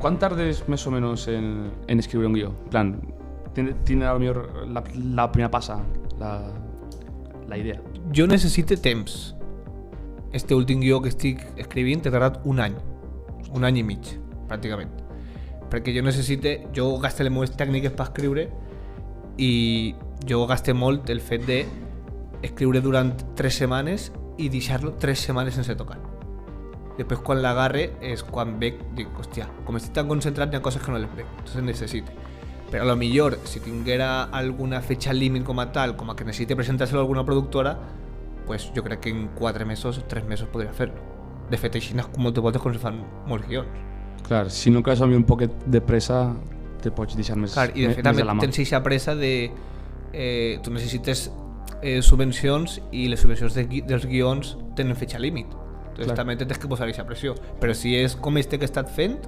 ¿Cuán tardes més o menos en escriure un guió? En plan, tiene a lo millor la primera passa, la idea. Jo necessite temps. Este últim guió que estic escrivint he tardat un any i mig, pràcticament. Perquè jo gaste les meves tècniques per escriure i jo gaste molt el fet de escriure durant 3 setmanes i deixar-lo 3 setmanes sense tocar. Després quan l'agarre és quan veig, dic, hòstia, com estic tan concentrat hi ha coses que no les veig, entonces necessite. Però a lo millor, si tinguera alguna fecha límit com a tal, com a que necessite presentar-se-lo a alguna productora, pues jo crec que en 4 mesos, 3 mesos podria fer-lo. De fet, així moltes voltes com se fan molts guions. Clar, si no creus a mi un poquet de pressa, te pots deixar més, Clar, i de fet també tens aquesta pressa de tu necessites subvencions i les subvencions dels guions tenen fecha límit. Entonces també tens que posar aquesta pressió. Però si és com este que he estat fent,